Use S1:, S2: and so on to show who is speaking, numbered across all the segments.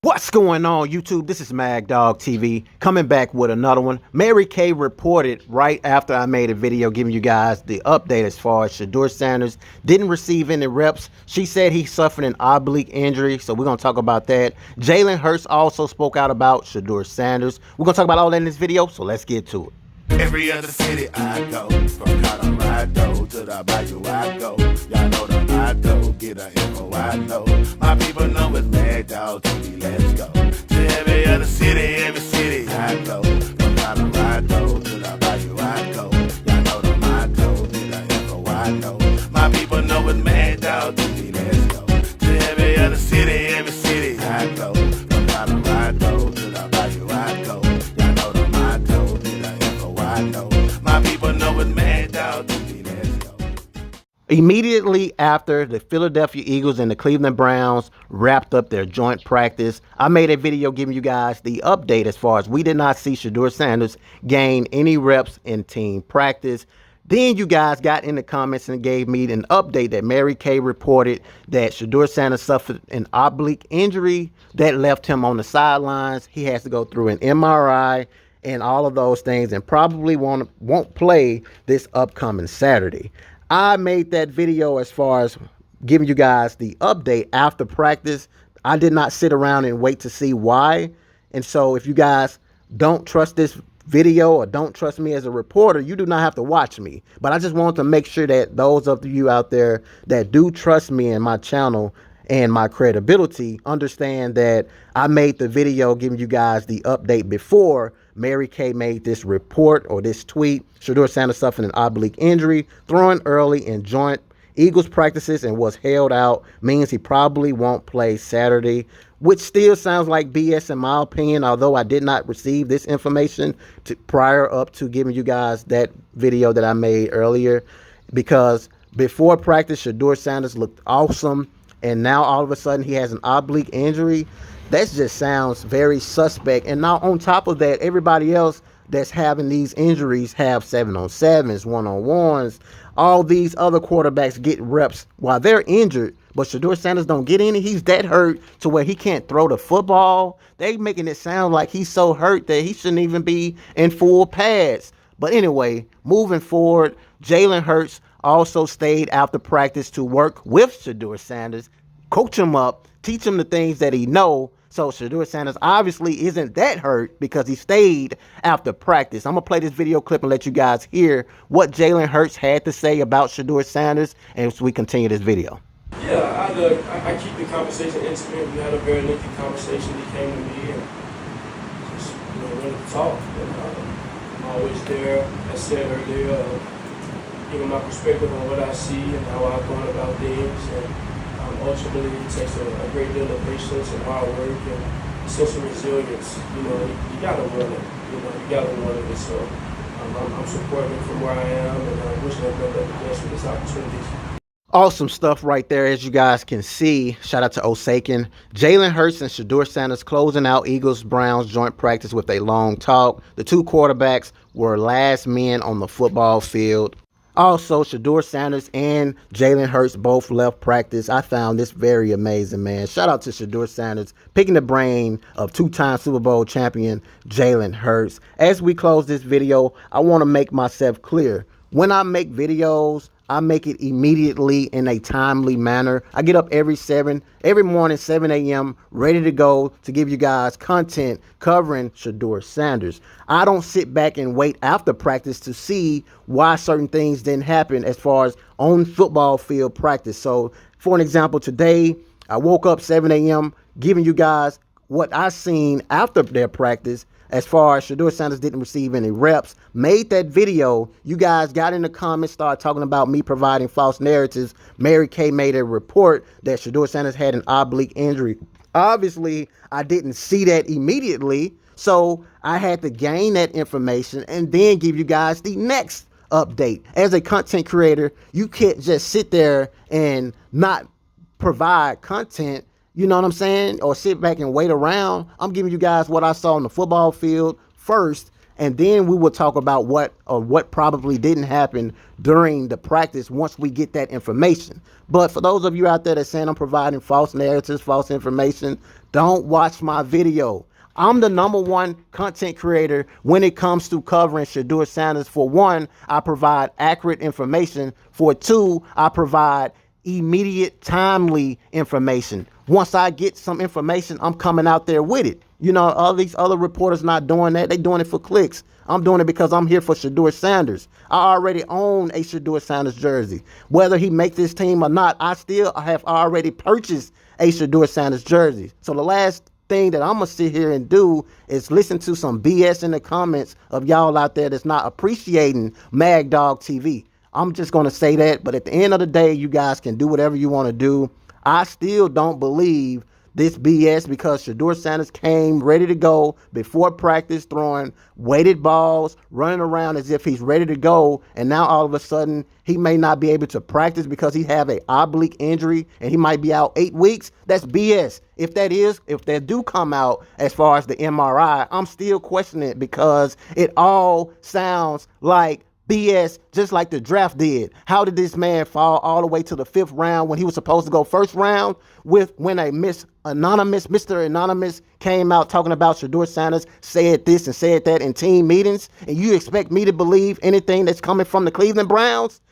S1: What's going on, YouTube? This is Mag Dog TV coming back with another one. Mary Kay reported right after I made a video giving you guys the update as far as Shedeur Sanders didn't receive any reps. She said he suffered an oblique injury, so we're going to talk about that. Jalen Hurts also spoke out about Shedeur Sanders. We're going to talk about all that in this video, so let's get to it.
S2: Every other city I go, from Colorado to the Bayou I go. Y'all know the motto, get a info I know. My people know it's Mad Dog TV, let's go. To every other city I go. From Colorado to the Bayou I go. Y'all know the motto, get a info I know. My people know it's Mad Dog TV, let's go. To every other city I go. From Colorado to the Bayou I go. Y'all know the motto, get a info I know. My people know it's Mad Dog TV, let's go.
S1: Immediately after the Philadelphia Eagles and the Cleveland Browns wrapped up their joint practice, I made a video giving you guys the update as far as we did not see Shedeur Sanders gain any reps in team practice. Then you guys got in the comments and gave me an update that Mary Kay reported that Shedeur Sanders suffered an oblique injury that left him on the sidelines. He has to go through an MRI and all of those things and probably won't play this upcoming Saturday. I made that video as far as giving you guys the update after practice. I did not sit around and wait to see why. And so if you guys don't trust this video or don't trust me as a reporter, you do not have to watch me. But I just want to make sure that those of you out there that do trust me and my channel and my credibility understand that I made the video giving you guys the update before Mary Kay made this report or this tweet. Shedeur Sanders suffered an oblique injury, throwing early in joint Eagles practices and was held out, means he probably won't play Saturday, which still sounds like BS in my opinion, although I did not receive this information prior up to giving you guys that video that I made earlier, because before practice, Shedeur Sanders looked awesome, and now all of a sudden he has an oblique injury. That just sounds very suspect. And now on top of that, everybody else that's having these injuries have 7-on-7s, 1-on-1s. All these other quarterbacks get reps while they're injured, but Shedeur Sanders don't get any. He's that hurt to where he can't throw the football. They making it sound like he's so hurt that he shouldn't even be in full pads. But anyway, moving forward, Jalen Hurts also stayed after practice to work with Shedeur Sanders, coach him up, teach him the things that he know. So Shedeur Sanders obviously isn't that hurt because he stayed after practice. I'm going to play this video clip and let you guys hear what Jalen Hurts had to say about Shedeur Sanders as we continue this video.
S3: Yeah, I keep the conversation intimate. We had a very lengthy conversation. He came to me and just, wanted to talk. And, I'm always there, as I said earlier, giving my perspective on what I see and how I've gone about things. And ultimately, it takes a great deal of patience and hard work and a sense of resilience. You got to run it. You got to run it. And so I'm supporting him from where I am, and I'm wishing him nothing but the best for this opportunity.
S1: Awesome stuff right there, as you guys can see. Shout out to Osakin. Jalen Hurts and Shedeur Sanders closing out Eagles-Browns joint practice with a long talk. The two quarterbacks were last men on the football field. Also, Shedeur Sanders and Jalen Hurts both left practice. I found this very amazing, man. Shout out to Shedeur Sanders, picking the brain of two-time Super Bowl champion Jalen Hurts. As we close this video, I want to make myself clear. When I make videos, I make it immediately in a timely manner. I get up every morning, 7 a.m., ready to go to give you guys content covering Shedeur Sanders. I don't sit back and wait after practice to see why certain things didn't happen as far as on football field practice. So, for an example, today I woke up 7 a.m. giving you guys what I seen after their practice. As far as Shedeur Sanders didn't receive any reps, made that video. You guys got in the comments, started talking about me providing false narratives. Mary Kay made a report that Shedeur Sanders had an oblique injury. Obviously, I didn't see that immediately, so I had to gain that information and then give you guys the next update. As a content creator, you can't just sit there and not provide content. You know what I'm saying? Or sit back and wait around. I'm giving you guys what I saw on the football field first, and then we will talk about what probably didn't happen during the practice once we get that information. But for those of you out there that saying I'm providing false narratives, false information, Don't watch my video. I'm the #1 content creator when it comes to covering Shedeur Sanders. For one, I provide accurate information. For two, I provide immediate, timely information. Once I get some information, I'm coming out there with it. You know, all these other reporters not doing that. They doing it for clicks. I'm doing it because I'm here for Shedeur Sanders. I already own a Shedeur Sanders jersey. Whether he make this team or not, I still have already purchased a Shedeur Sanders jersey. So the last thing that I'm gonna sit here and do is listen to some BS in the comments of y'all out there that's not appreciating Mad Dog TV. I'm just gonna say that, but at the end of the day, you guys can do whatever you want to do. I still don't believe this BS because Shedeur Sanders came ready to go before practice, throwing weighted balls, running around as if he's ready to go, and now all of a sudden he may not be able to practice because he have a oblique injury and he might be out 8 weeks. That's BS. If that do come out as far as the MRI, I'm still questioning it because it all sounds like BS, just like the draft did. How did this man fall all the way to the 5th round when he was supposed to go 1st round? When a Mr. Anonymous came out talking about Shedeur Sanders said this and said that in team meetings, and you expect me to believe anything that's coming from the Cleveland Browns?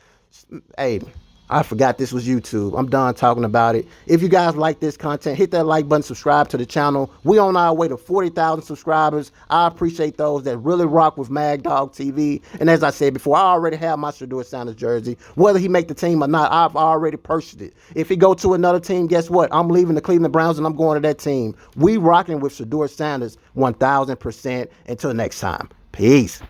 S1: Hey, I forgot this was YouTube. I'm done talking about it. If you guys like this content, hit that like button, subscribe to the channel. We on our way to 40,000 subscribers. I appreciate those that really rock with Mad Dog TV. And as I said before, I already have my Shedeur Sanders jersey. Whether he make the team or not, I've already purchased it. If he go to another team, guess what? I'm leaving the Cleveland Browns and I'm going to that team. We rocking with Shedeur Sanders 1,000%. Until next time. Peace.